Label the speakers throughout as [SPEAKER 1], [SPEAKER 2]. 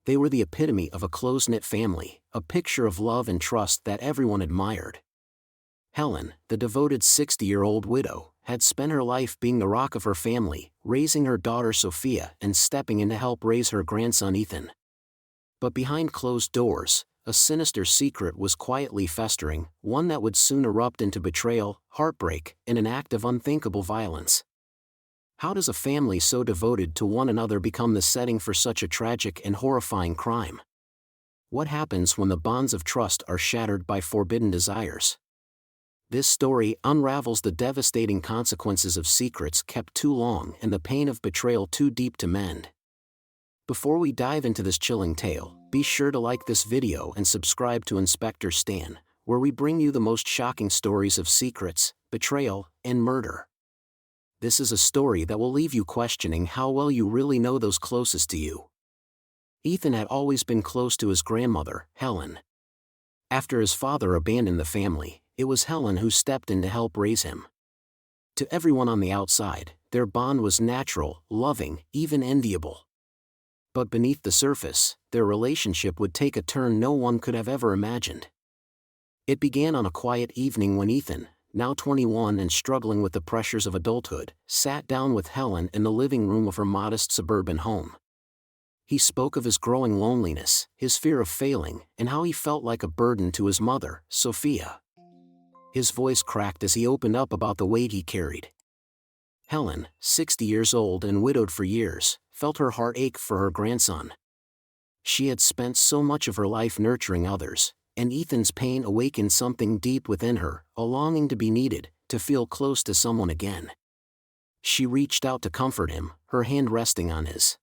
[SPEAKER 1] They were the epitome of a close-knit family, a picture of love and trust that everyone admired. Helen, the devoted 60-year-old widow, had spent her life being the rock of her family, raising her daughter Sophia and stepping in to help raise her grandson Ethan. But behind closed doors, a sinister secret was quietly festering, one that would soon erupt into betrayal, heartbreak, and an act of unthinkable violence. How does a family so devoted to one another become the setting for such a tragic and horrifying crime? What happens when the bonds of trust are shattered by forbidden desires? This story unravels the devastating consequences of secrets kept too long and the pain of betrayal too deep to mend. Before we dive into this chilling tale, be sure to like this video and subscribe to Inspector Stan, where we bring you the most shocking stories of secrets, betrayal, and murder. This is a story that will leave you questioning how well you really know those closest to you. Ethan had always been close to his grandmother, Helen. After his father abandoned the family, it was Helen who stepped in to help raise him. To everyone on the outside, their bond was natural, loving, even enviable. But beneath the surface, their relationship would take a turn no one could have ever imagined. It began on a quiet evening when Ethan, now 21 and struggling with the pressures of adulthood, sat down with Helen in the living room of her modest suburban home. He spoke of his growing loneliness, his fear of failing, and how he felt like a burden to his mother, Sophia. His voice cracked as he opened up about the weight he carried. Helen, 60 years old and widowed for years, felt her heart ache for her grandson. She had spent so much of her life nurturing others, and Ethan's pain awakened something deep within her, a longing to be needed, to feel close to someone again. She reached out to comfort him, her hand resting on his.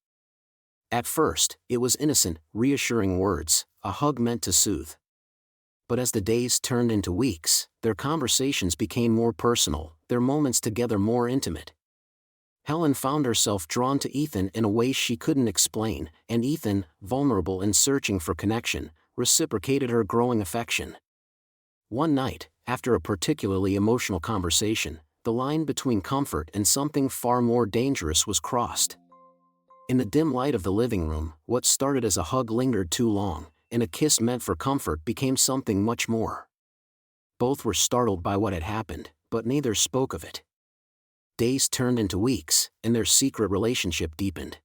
[SPEAKER 1] At first, it was innocent, reassuring words, a hug meant to soothe. But as the days turned into weeks, their conversations became more personal, their moments together more intimate. Helen found herself drawn to Ethan in a way she couldn't explain, and Ethan, vulnerable and searching for connection, reciprocated her growing affection. One night, after a particularly emotional conversation, the line between comfort and something far more dangerous was crossed. In the dim light of the living room, what started as a hug lingered too long, and a kiss meant for comfort became something much more. Both were startled by what had happened, but neither spoke of it. Days turned into weeks, and their secret relationship deepened.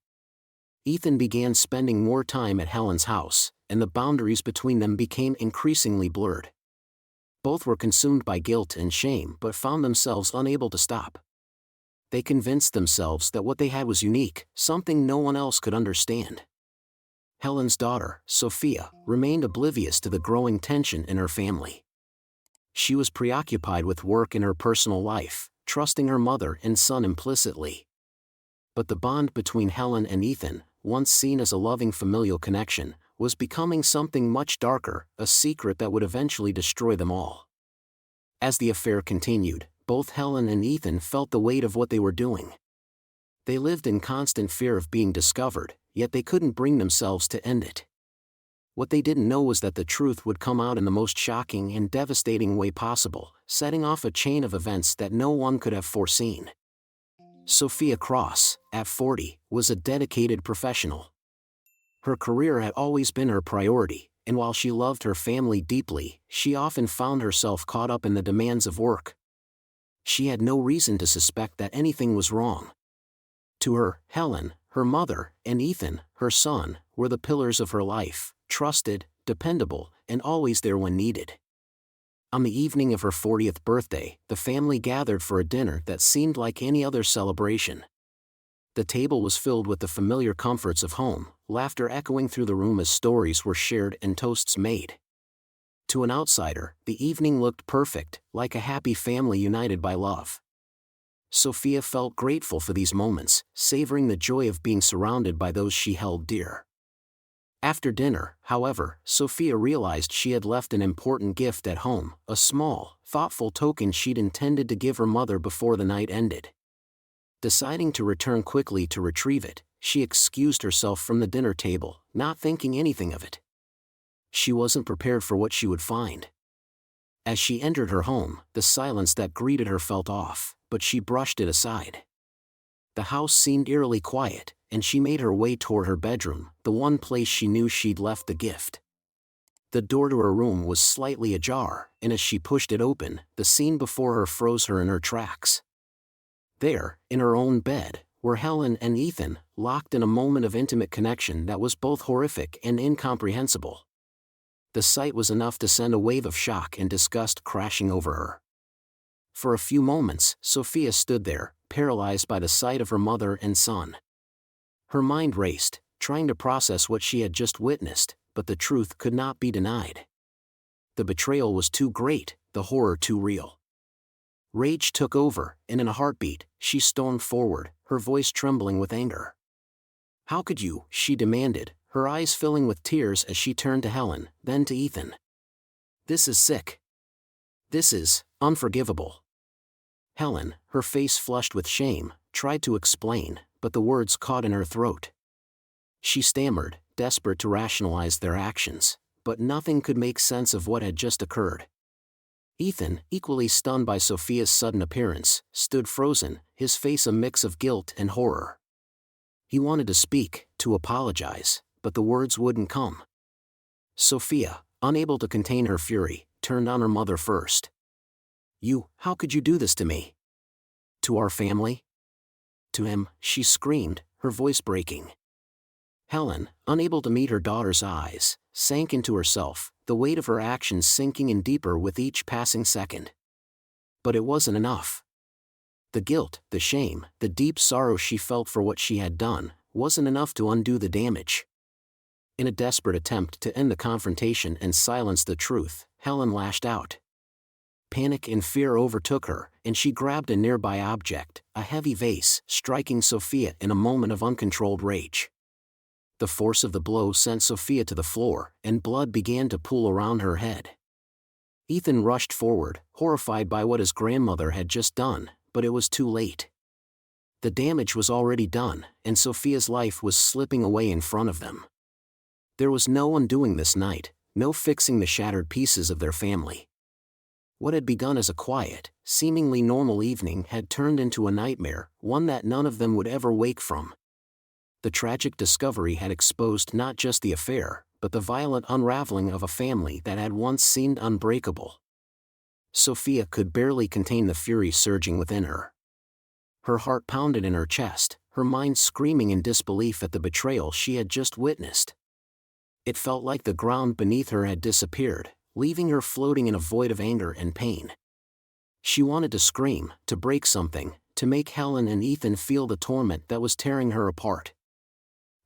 [SPEAKER 1] Ethan began spending more time at Helen's house, and the boundaries between them became increasingly blurred. Both were consumed by guilt and shame but found themselves unable to stop. They convinced themselves that what they had was unique, something no one else could understand. Helen's daughter, Sophia, remained oblivious to the growing tension in her family. She was preoccupied with work and her personal life, trusting her mother and son implicitly. But the bond between Helen and Ethan, once seen as a loving familial connection, was becoming something much darker, a secret that would eventually destroy them all. As the affair continued, both Helen and Ethan felt the weight of what they were doing. They lived in constant fear of being discovered, yet they couldn't bring themselves to end it. What they didn't know was that the truth would come out in the most shocking and devastating way possible, setting off a chain of events that no one could have foreseen. Sophia Cross, at 40, was a dedicated professional. Her career had always been her priority, and while she loved her family deeply, she often found herself caught up in the demands of work. She had no reason to suspect that anything was wrong. To her, Helen, her mother, and Ethan, her son, were the pillars of her life, trusted, dependable, and always there when needed. On the evening of her 40th birthday, the family gathered for a dinner that seemed like any other celebration. The table was filled with the familiar comforts of home, laughter echoing through the room as stories were shared and toasts made. To an outsider, the evening looked perfect, like a happy family united by love. Sophia felt grateful for these moments, savoring the joy of being surrounded by those she held dear. After dinner, however, Sophia realized she had left an important gift at home, a small, thoughtful token she'd intended to give her mother before the night ended. Deciding to return quickly to retrieve it, she excused herself from the dinner table, not thinking anything of it. She wasn't prepared for what she would find. As she entered her home, the silence that greeted her felt off, but she brushed it aside. The house seemed eerily quiet, and she made her way toward her bedroom, the one place she knew she'd left the gift. The door to her room was slightly ajar, and as she pushed it open, the scene before her froze her in her tracks. There, in her own bed, were Helen and Ethan, locked in a moment of intimate connection that was both horrific and incomprehensible. The sight was enough to send a wave of shock and disgust crashing over her. For a few moments, Sophia stood there, paralyzed by the sight of her mother and son. Her mind raced, trying to process what she had just witnessed, but the truth could not be denied. The betrayal was too great, the horror too real. Rage took over, and in a heartbeat, she stormed forward, her voice trembling with anger. "How could you?" she demanded, her eyes filling with tears as she turned to Helen, then to Ethan. "This is sick. This is unforgivable." Helen, her face flushed with shame, tried to explain, but the words caught in her throat. She stammered, desperate to rationalize their actions, but nothing could make sense of what had just occurred. Ethan, equally stunned by Sophia's sudden appearance, stood frozen, his face a mix of guilt and horror. He wanted to speak, to apologize, but the words wouldn't come. Sophia, unable to contain her fury, turned on her mother first. How could you do this to me? To our family? To him," she screamed, her voice breaking. Helen, unable to meet her daughter's eyes, sank into herself, the weight of her actions sinking in deeper with each passing second. But it wasn't enough. The guilt, the shame, the deep sorrow she felt for what she had done, wasn't enough to undo the damage. In a desperate attempt to end the confrontation and silence the truth, Helen lashed out. Panic and fear overtook her, and she grabbed a nearby object, a heavy vase, striking Sophia in a moment of uncontrolled rage. The force of the blow sent Sophia to the floor, and blood began to pool around her head. Ethan rushed forward, horrified by what his grandmother had just done, but it was too late. The damage was already done, and Sophia's life was slipping away in front of them. There was no undoing this night, no fixing the shattered pieces of their family. What had begun as a quiet, seemingly normal evening had turned into a nightmare, one that none of them would ever wake from. The tragic discovery had exposed not just the affair, but the violent unraveling of a family that had once seemed unbreakable. Sophia could barely contain the fury surging within her. Her heart pounded in her chest, her mind screaming in disbelief at the betrayal she had just witnessed. It felt like the ground beneath her had disappeared, leaving her floating in a void of anger and pain. She wanted to scream, to break something, to make Helen and Ethan feel the torment that was tearing her apart.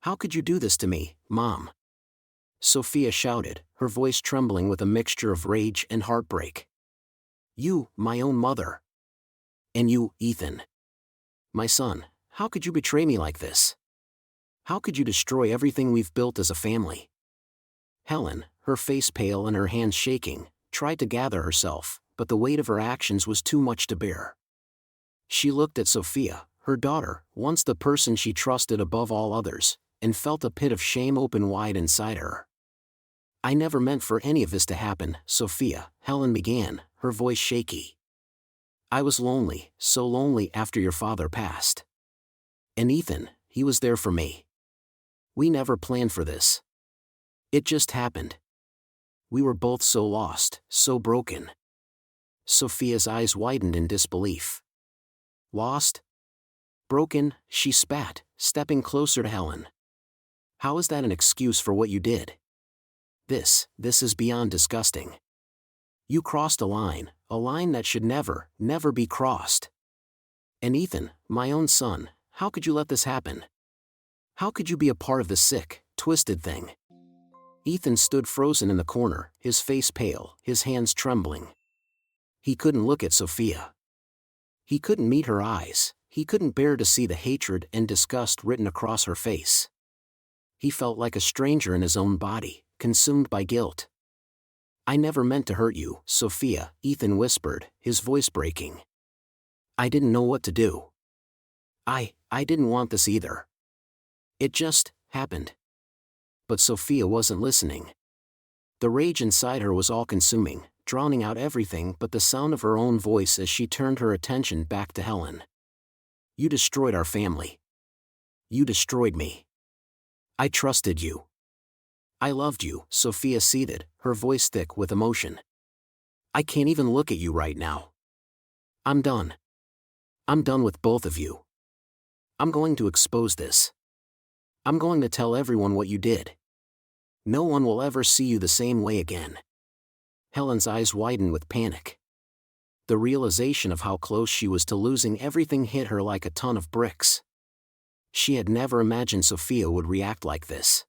[SPEAKER 1] "How could you do this to me, Mom?" Sophia shouted, her voice trembling with a mixture of rage and heartbreak. "You, my own mother. And you, Ethan. My son, how could you betray me like this? How could you destroy everything we've built as a family?" Helen, her face pale and her hands shaking, tried to gather herself, but the weight of her actions was too much to bear. She looked at Sophia, her daughter, once the person she trusted above all others, and felt a pit of shame open wide inside her. "I never meant for any of this to happen, Sophia," Helen began, her voice shaky. "I was lonely, so lonely after your father passed. And Ethan, he was there for me. We never planned for this. It just happened. We were both so lost, so broken." Sophia's eyes widened in disbelief. "Lost? Broken?" she spat, stepping closer to Helen. "How is that an excuse for what you did? This is beyond disgusting. You crossed a line that should never, never be crossed. And Ethan, my own son, how could you let this happen? How could you be a part of this sick, twisted thing?" Ethan stood frozen in the corner, his face pale, his hands trembling. He couldn't look at Sophia. He couldn't meet her eyes, he couldn't bear to see the hatred and disgust written across her face. He felt like a stranger in his own body, consumed by guilt. "I never meant to hurt you, Sophia," Ethan whispered, his voice breaking. "I didn't know what to do. I didn't want this either. It just happened." But Sophia wasn't listening. The rage inside her was all-consuming, drowning out everything but the sound of her own voice as she turned her attention back to Helen. "You destroyed our family. You destroyed me. I trusted you. I loved you, Sophia seethed, her voice thick with emotion. I can't even look at you right now. I'm done. I'm done with both of you. I'm going to expose this. I'm going to tell everyone what you did. No one will ever see you the same way again. Helen's eyes widened with panic. The realization of how close she was to losing everything hit her like a ton of bricks. She had never imagined Sophia would react like this.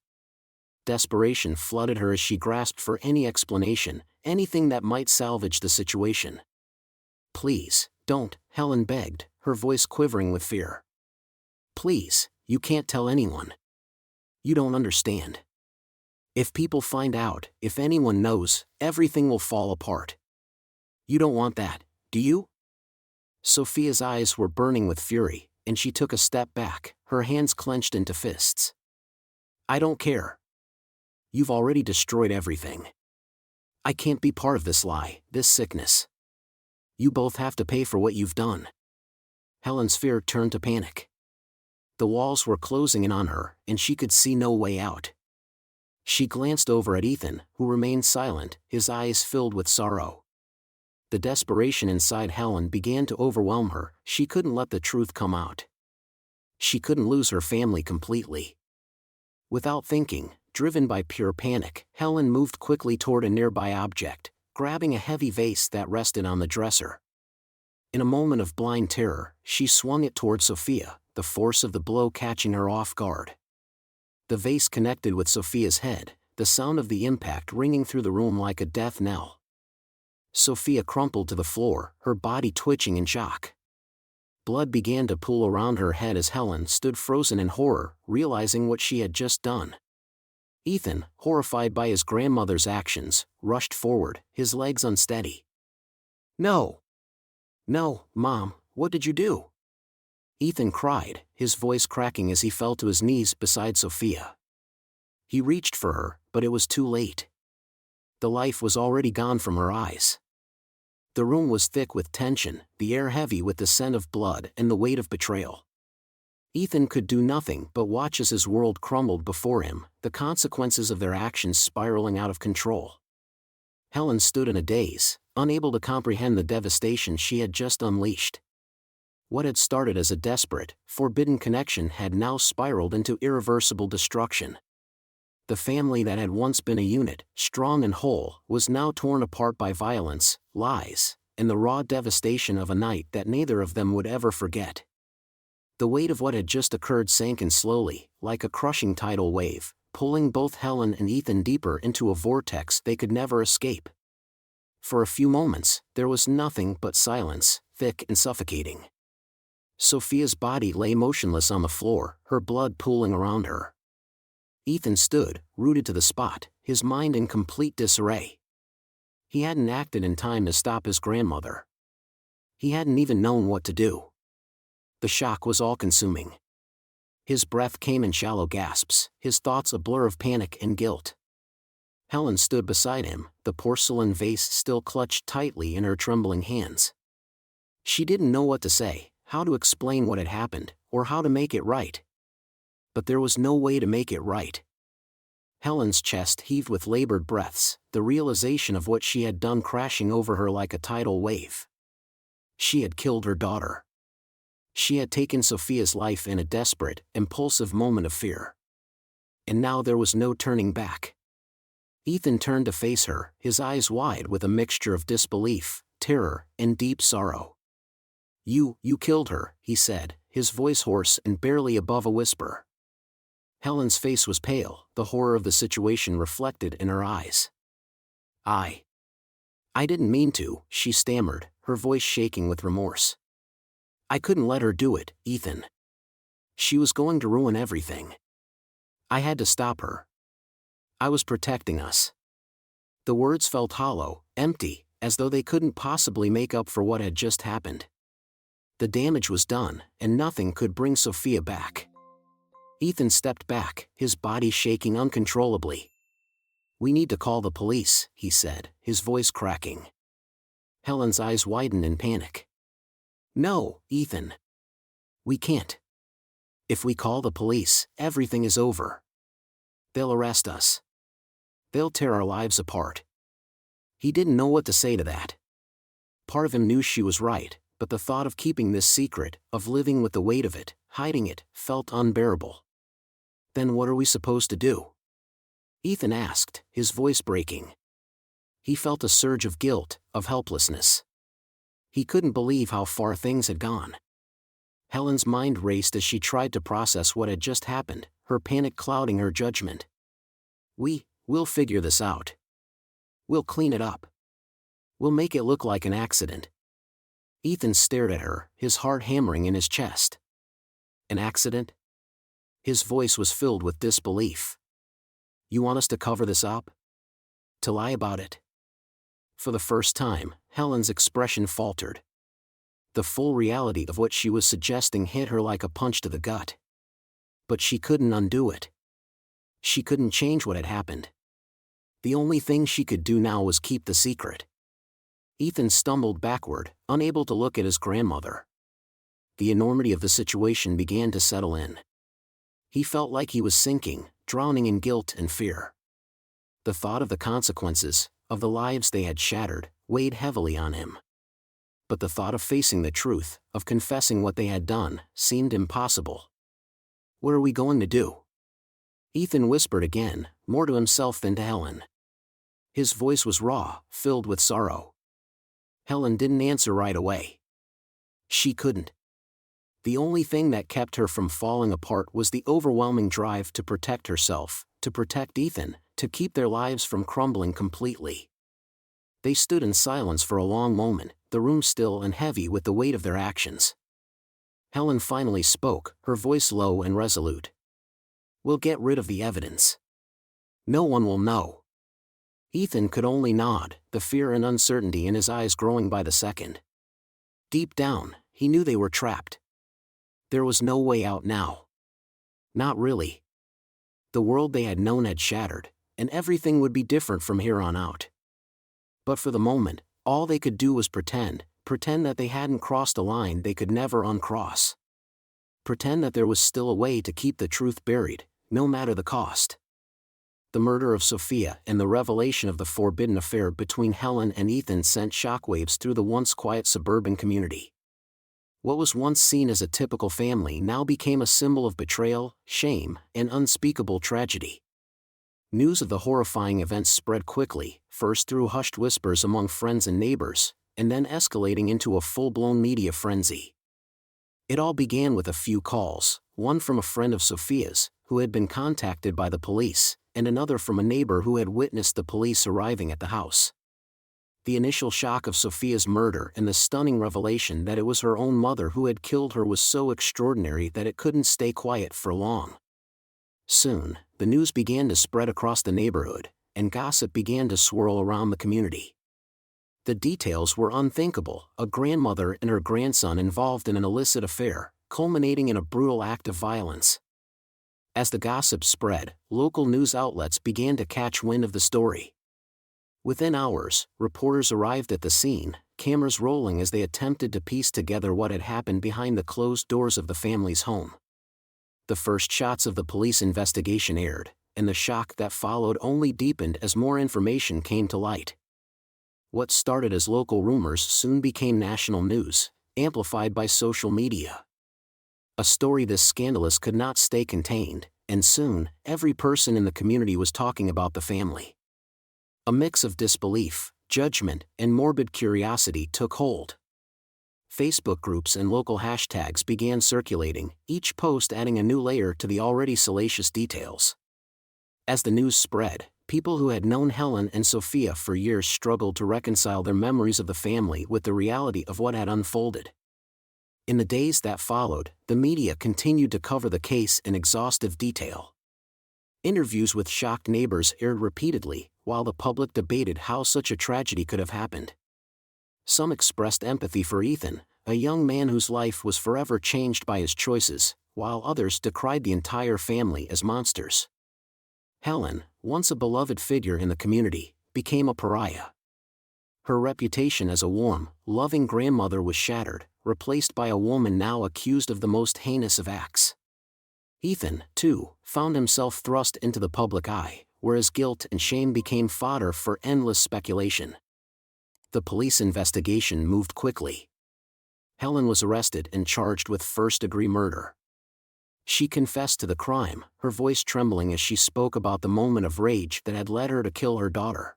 [SPEAKER 1] Desperation flooded her as she grasped for any explanation, anything that might salvage the situation. Please, don't, Helen begged, her voice quivering with fear. Please, you can't tell anyone. You don't understand. If people find out, if anyone knows, everything will fall apart. You don't want that, do you? Sophia's eyes were burning with fury, and she took a step back, her hands clenched into fists. I don't care. You've already destroyed everything. I can't be part of this lie, this sickness. You both have to pay for what you've done. Helen's fear turned to panic. The walls were closing in on her, and she could see no way out. She glanced over at Ethan, who remained silent, his eyes filled with sorrow. The desperation inside Helen began to overwhelm her. She couldn't let the truth come out. She couldn't lose her family completely. Without thinking, driven by pure panic, Helen moved quickly toward a nearby object, grabbing a heavy vase that rested on the dresser. In a moment of blind terror, she swung it toward Sophia, the force of the blow catching her off guard. The vase connected with Sophia's head, the sound of the impact ringing through the room like a death knell. Sophia crumpled to the floor, her body twitching in shock. Blood began to pool around her head as Helen stood frozen in horror, realizing what she had just done. Ethan, horrified by his grandmother's actions, rushed forward, his legs unsteady. No! No, Mom, what did you do? Ethan cried, his voice cracking as he fell to his knees beside Sophia. He reached for her, but it was too late. The life was already gone from her eyes. The room was thick with tension, the air heavy with the scent of blood and the weight of betrayal. Ethan could do nothing but watch as his world crumbled before him, the consequences of their actions spiraling out of control. Helen stood in a daze, unable to comprehend the devastation she had just unleashed. What had started as a desperate, forbidden connection had now spiraled into irreversible destruction. The family that had once been a unit, strong and whole, was now torn apart by violence, lies, and the raw devastation of a night that neither of them would ever forget. The weight of what had just occurred sank in slowly, like a crushing tidal wave, pulling both Helen and Ethan deeper into a vortex they could never escape. For a few moments, there was nothing but silence, thick and suffocating. Sophia's body lay motionless on the floor, her blood pooling around her. Ethan stood, rooted to the spot, his mind in complete disarray. He hadn't acted in time to stop his grandmother. He hadn't even known what to do. The shock was all-consuming. His breath came in shallow gasps, his thoughts a blur of panic and guilt. Helen stood beside him, the porcelain vase still clutched tightly in her trembling hands. She didn't know what to say, how to explain what had happened, or how to make it right. But there was no way to make it right. Helen's chest heaved with labored breaths, the realization of what she had done crashing over her like a tidal wave. She had killed her daughter. She had taken Sophia's life in a desperate, impulsive moment of fear. And now there was no turning back. Ethan turned to face her, his eyes wide with a mixture of disbelief, terror, and deep sorrow. You killed her," he said, his voice hoarse and barely above a whisper. Helen's face was pale, the horror of the situation reflected in her eyes. I didn't mean to," she stammered, her voice shaking with remorse. "I couldn't let her do it, Ethan. She was going to ruin everything. I had to stop her. I was protecting us." The words felt hollow, empty, as though they couldn't possibly make up for what had just happened. The damage was done, and nothing could bring Sophia back. Ethan stepped back, his body shaking uncontrollably. "We need to call the police," he said, his voice cracking. Helen's eyes widened in panic. "No, Ethan. We can't. If we call the police, everything is over. They'll arrest us. They'll tear our lives apart. He didn't know what to say to that. Part of him knew she was right, but the thought of keeping this secret, of living with the weight of it, hiding it, felt unbearable. Then what are we supposed to do? Ethan asked, his voice breaking. He felt a surge of guilt, of helplessness. He couldn't believe how far things had gone. Helen's mind raced as she tried to process what had just happened, her panic clouding her judgment. We'll figure this out. We'll clean it up. We'll make it look like an accident. Ethan stared at her, his heart hammering in his chest. An accident? His voice was filled with disbelief. You want us to cover this up? To lie about it? For the first time, Helen's expression faltered. The full reality of what she was suggesting hit her like a punch to the gut. But she couldn't undo it. She couldn't change what had happened. The only thing she could do now was keep the secret. Ethan stumbled backward, unable to look at his grandmother. The enormity of the situation began to settle in. He felt like he was sinking, drowning in guilt and fear. The thought of the consequences, of the lives they had shattered, weighed heavily on him. But the thought of facing the truth, of confessing what they had done, seemed impossible. What are we going to do? Ethan whispered again, more to himself than to Helen. His voice was raw, filled with sorrow. Helen didn't answer right away. She couldn't. The only thing that kept her from falling apart was the overwhelming drive to protect herself, to protect Ethan, to keep their lives from crumbling completely. They stood in silence for a long moment, the room still and heavy with the weight of their actions. Helen finally spoke, her voice low and resolute. We'll get rid of the evidence. No one will know. Ethan could only nod, the fear and uncertainty in his eyes growing by the second. Deep down, he knew they were trapped. There was no way out now. Not really. The world they had known had shattered, and everything would be different from here on out. But for the moment, all they could do was pretend that they hadn't crossed a line they could never uncross. Pretend that there was still a way to keep the truth buried, no matter the cost. The murder of Sophia and the revelation of the forbidden affair between Helen and Ethan sent shockwaves through the once quiet suburban community. What was once seen as a typical family now became a symbol of betrayal, shame, and unspeakable tragedy. News of the horrifying events spread quickly, first through hushed whispers among friends and neighbors, and then escalating into a full-blown media frenzy. It all began with a few calls, one from a friend of Sophia's, who had been contacted by the police, and another from a neighbor who had witnessed the police arriving at the house. The initial shock of Sophia's murder and the stunning revelation that it was her own mother who had killed her was so extraordinary that it couldn't stay quiet for long. Soon, the news began to spread across the neighborhood, and gossip began to swirl around the community. The details were unthinkable: a grandmother and her grandson involved in an illicit affair, culminating in a brutal act of violence. As the gossip spread, local news outlets began to catch wind of the story. Within hours, reporters arrived at the scene, cameras rolling as they attempted to piece together what had happened behind the closed doors of the family's home. The first shots of the police investigation aired, and the shock that followed only deepened as more information came to light. What started as local rumors soon became national news, amplified by social media. A story this scandalous could not stay contained, and soon, every person in the community was talking about the family. A mix of disbelief, judgment, and morbid curiosity took hold. Facebook groups and local hashtags began circulating, each post adding a new layer to the already salacious details. As the news spread, people who had known Helen and Sophia for years struggled to reconcile their memories of the family with the reality of what had unfolded. In the days that followed, the media continued to cover the case in exhaustive detail. Interviews with shocked neighbors aired repeatedly, while the public debated how such a tragedy could have happened. Some expressed empathy for Ethan, a young man whose life was forever changed by his choices, while others decried the entire family as monsters. Helen, once a beloved figure in the community, became a pariah. Her reputation as a warm, loving grandmother was shattered, replaced by a woman now accused of the most heinous of acts. Ethan, too, found himself thrust into the public eye, where his guilt and shame became fodder for endless speculation. The police investigation moved quickly. Helen was arrested and charged with first-degree murder. She confessed to the crime, her voice trembling as she spoke about the moment of rage that had led her to kill her daughter.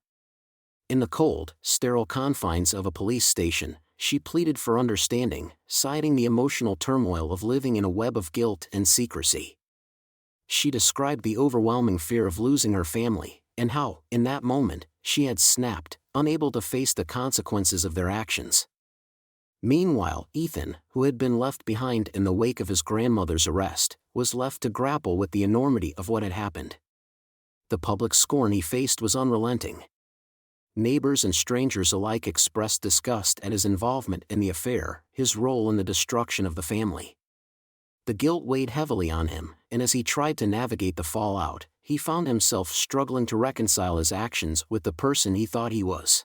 [SPEAKER 1] In the cold, sterile confines of a police station, she pleaded for understanding, citing the emotional turmoil of living in a web of guilt and secrecy. She described the overwhelming fear of losing her family, and how, in that moment, she had snapped, unable to face the consequences of their actions. Meanwhile, Ethan, who had been left behind in the wake of his grandmother's arrest, was left to grapple with the enormity of what had happened. The public scorn he faced was unrelenting. Neighbors and strangers alike expressed disgust at his involvement in the affair, his role in the destruction of the family. The guilt weighed heavily on him, and as he tried to navigate the fallout, he found himself struggling to reconcile his actions with the person he thought he was.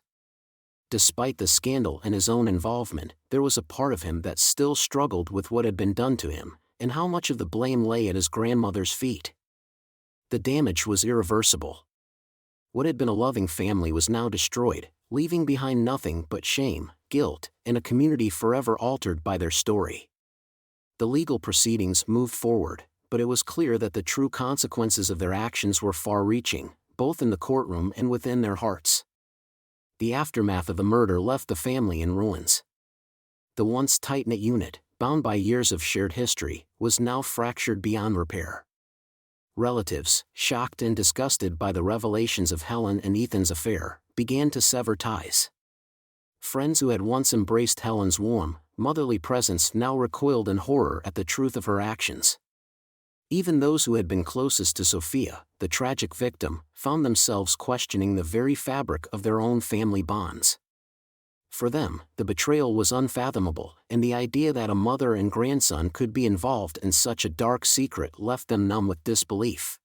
[SPEAKER 1] Despite the scandal and his own involvement, there was a part of him that still struggled with what had been done to him, and how much of the blame lay at his grandmother's feet. The damage was irreversible. What had been a loving family was now destroyed, leaving behind nothing but shame, guilt, and a community forever altered by their story. The legal proceedings moved forward, but it was clear that the true consequences of their actions were far-reaching, both in the courtroom and within their hearts. The aftermath of the murder left the family in ruins. The once tight-knit unit, bound by years of shared history, was now fractured beyond repair. Relatives, shocked and disgusted by the revelations of Helen and Ethan's affair, began to sever ties. Friends who had once embraced Helen's warm, motherly presence now recoiled in horror at the truth of her actions. Even those who had been closest to Sophia, the tragic victim, found themselves questioning the very fabric of their own family bonds. For them, the betrayal was unfathomable, and the idea that a mother and grandson could be involved in such a dark secret left them numb with disbelief.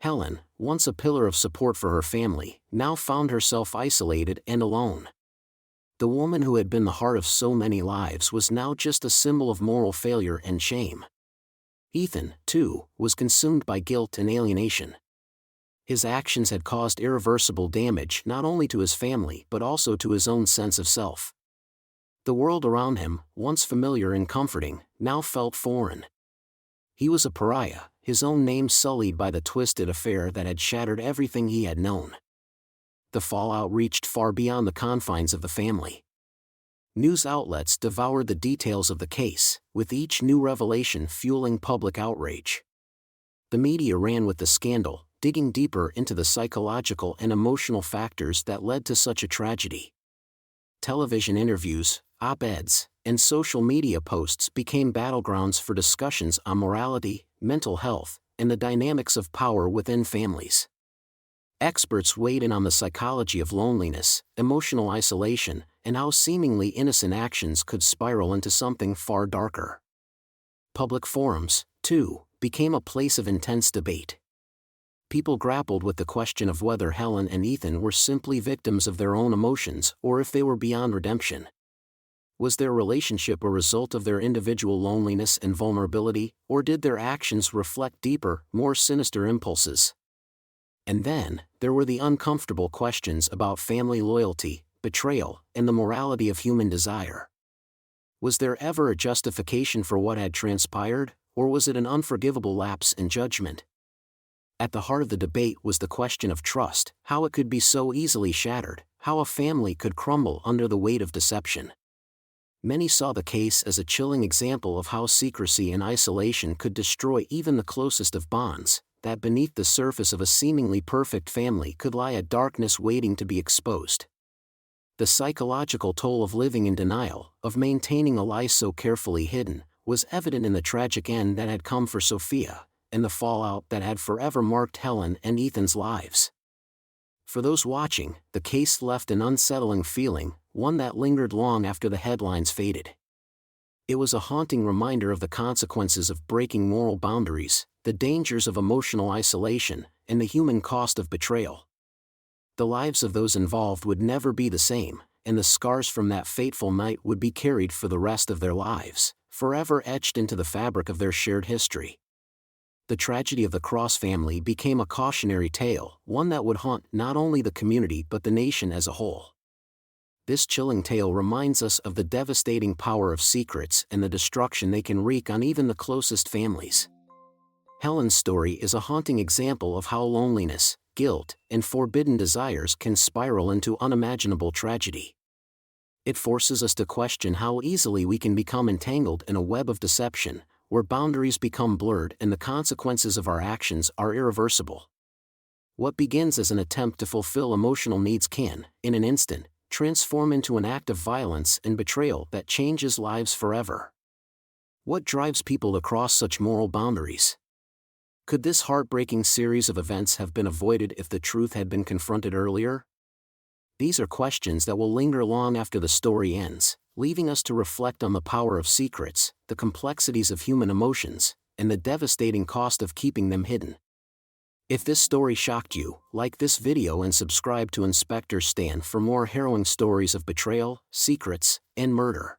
[SPEAKER 1] Helen, once a pillar of support for her family, now found herself isolated and alone. The woman who had been the heart of so many lives was now just a symbol of moral failure and shame. Ethan, too, was consumed by guilt and alienation. His actions had caused irreversible damage not only to his family but also to his own sense of self. The world around him, once familiar and comforting, now felt foreign. He was a pariah, his own name sullied by the twisted affair that had shattered everything he had known. The fallout reached far beyond the confines of the family. News outlets devoured the details of the case, with each new revelation fueling public outrage. The media ran with the scandal, digging deeper into the psychological and emotional factors that led to such a tragedy. Television interviews, op-eds, and social media posts became battlegrounds for discussions on morality, mental health, and the dynamics of power within families. Experts weighed in on the psychology of loneliness, emotional isolation, and how seemingly innocent actions could spiral into something far darker. Public forums, too, became a place of intense debate. People grappled with the question of whether Helen and Ethan were simply victims of their own emotions or if they were beyond redemption. Was their relationship a result of their individual loneliness and vulnerability, or did their actions reflect deeper, more sinister impulses? And then, there were the uncomfortable questions about family loyalty, betrayal, and the morality of human desire. Was there ever a justification for what had transpired, or was it an unforgivable lapse in judgment? At the heart of the debate was the question of trust, how it could be so easily shattered, how a family could crumble under the weight of deception. Many saw the case as a chilling example of how secrecy and isolation could destroy even the closest of bonds, that beneath the surface of a seemingly perfect family could lie a darkness waiting to be exposed. The psychological toll of living in denial, of maintaining a lie so carefully hidden, was evident in the tragic end that had come for Sophia, and the fallout that had forever marked Helen and Ethan's lives. For those watching, the case left an unsettling feeling, one that lingered long after the headlines faded. It was a haunting reminder of the consequences of breaking moral boundaries, the dangers of emotional isolation, and the human cost of betrayal. The lives of those involved would never be the same, and the scars from that fateful night would be carried for the rest of their lives, forever etched into the fabric of their shared history. The tragedy of the Cross family became a cautionary tale, one that would haunt not only the community but the nation as a whole. This chilling tale reminds us of the devastating power of secrets and the destruction they can wreak on even the closest families. Helen's story is a haunting example of how loneliness, guilt, and forbidden desires can spiral into unimaginable tragedy. It forces us to question how easily we can become entangled in a web of deception, where boundaries become blurred and the consequences of our actions are irreversible. What begins as an attempt to fulfill emotional needs can, in an instant, transform into an act of violence and betrayal that changes lives forever. What drives people to cross such moral boundaries? Could this heartbreaking series of events have been avoided if the truth had been confronted earlier? These are questions that will linger long after the story ends, leaving us to reflect on the power of secrets, the complexities of human emotions, and the devastating cost of keeping them hidden. If this story shocked you, like this video and subscribe to Inspector Stan for more harrowing stories of betrayal, secrets, and murder.